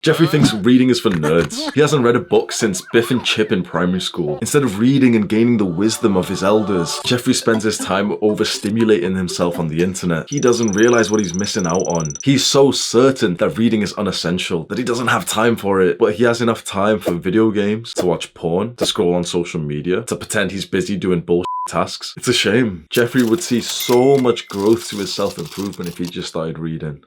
Jeffrey thinks reading is for nerds. He hasn't read a book since Biff and Chip in primary school. Instead of reading and gaining the wisdom of his elders, Jeffrey spends his time overstimulating himself on the internet. He doesn't realize what he's missing out on. He's so certain that reading is unessential, that he doesn't have time for it, but he has enough time for video games, to watch porn, to scroll on social media, to pretend he's busy doing bullshit tasks. It's a shame. Jeffrey would see so much growth to his self-improvement if he just started reading.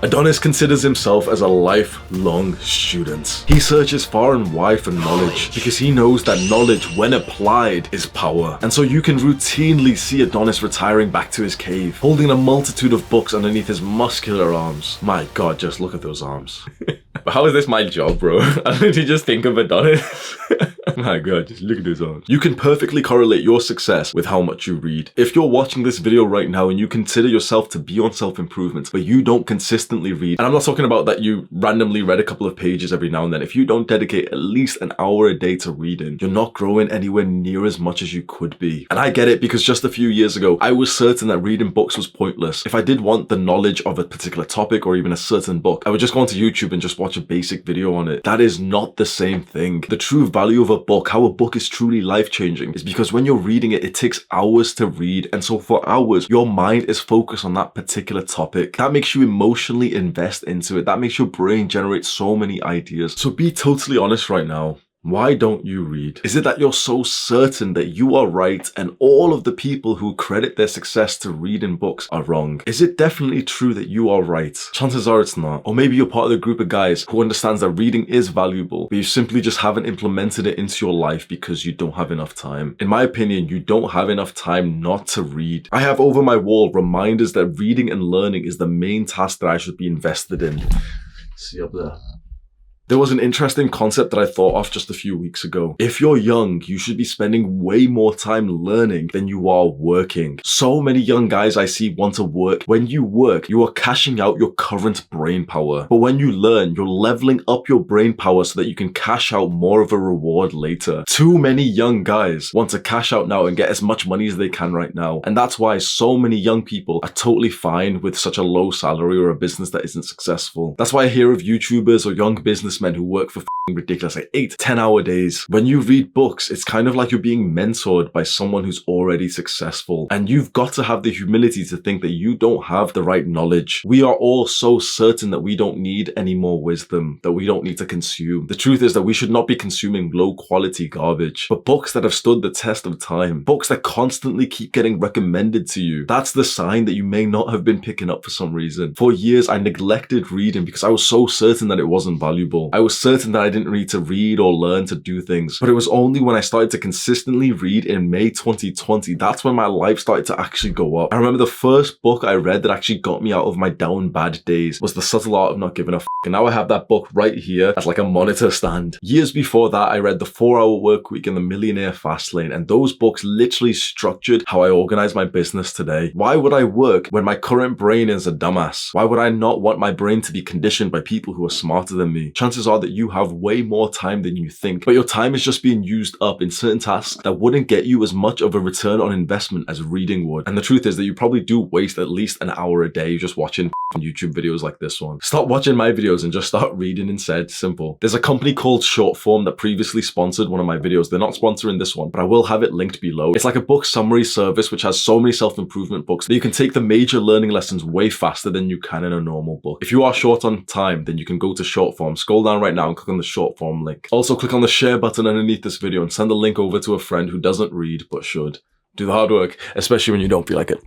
Adonis considers himself as a lifelong student. He searches far and wide for knowledge because he knows that knowledge, when applied, is power. And so you can routinely see Adonis retiring back to his cave, holding a multitude of books underneath his muscular arms. My God, just look at those arms. But how is this my job, bro? I literally just think of Adonis. My God, just look at his arms. You can perfectly correlate your success with how much you read. If you're watching this video right now and you consider yourself to be on self-improvement, but you don't consistently read, and I'm not talking about that you randomly read a couple of pages every now and then. If you don't dedicate at least an hour a day to reading, you're not growing anywhere near as much as you could be. And I get it, because just a few years ago, I was certain that reading books was pointless. If I did want the knowledge of a particular topic or even a certain book, I would just go onto YouTube and just watch a basic video on it. That is not the same thing. The true value of a book, how a book is truly life-changing, is because when you're reading it, it takes hours to read. And so for hours, your mind is focused on that particular topic. That makes you emotionally invest into it. That makes your brain generate so many ideas. So be totally honest right now. Why don't you read? Is it that you're so certain that you are right and all of the people who credit their success to reading books are wrong? Is it definitely true that you are right? Chances are it's not. Or maybe you're part of the group of guys who understands that reading is valuable, but you simply just haven't implemented it into your life because you don't have enough time. In my opinion, you don't have enough time not to read. I have over my wall reminders that reading and learning is the main task that I should be invested in. See up there. There was an interesting concept that I thought of just a few weeks ago. If you're young, you should be spending way more time learning than you are working. So many young guys I see want to work. When you work, you are cashing out your current brain power. But when you learn, you're leveling up your brain power so that you can cash out more of a reward later. Too many young guys want to cash out now and get as much money as they can right now. And that's why so many young people are totally fine with such a low salary or a business that isn't successful. That's why I hear of YouTubers or young businessmen who work for ridiculous, like 8-10 hour days. When you read books, it's kind of like you're being mentored by someone who's already successful. And you've got to have the humility to think that you don't have the right knowledge. We are all so certain that we don't need any more wisdom, that we don't need to consume. The truth is that we should not be consuming low quality garbage, but books that have stood the test of time, books that constantly keep getting recommended to you. That's the sign that you may not have been picking up for some reason. For years, I neglected reading because I was so certain that it wasn't valuable. I was certain that I didn't need to read or learn to do things. But it was only when I started to consistently read in May 2020, that's when my life started to actually go up. I remember the first book I read that actually got me out of my down bad days was The Subtle Art of Not Giving a F. And now I have that book right here as like a monitor stand. Years before that, I read The 4-Hour Workweek and The Millionaire Fastlane, and those books literally structured how I organize my business today. Why would I work when my current brain is a dumbass? Why would I not want my brain to be conditioned by people who are smarter than me? Chances are that you have way more time than you think, but your time is just being used up in certain tasks that wouldn't get you as much of a return on investment as reading would. And the truth is that you probably do waste at least an hour a day just watching YouTube videos like this one. Stop watching my videos and just start reading instead. Simple. There's a company called Shortform that previously sponsored one of my videos. They're not sponsoring this one, but I will have it linked below. It's like a book summary service which has so many self-improvement books that you can take the major learning lessons way faster than you can in a normal book. If you are short on time, then you can go to Shortform. Scroll down right now and click on the Shortform link. Also click on the share button underneath this video and send the link over to a friend who doesn't read but should. Do the hard work, especially when you don't feel like it.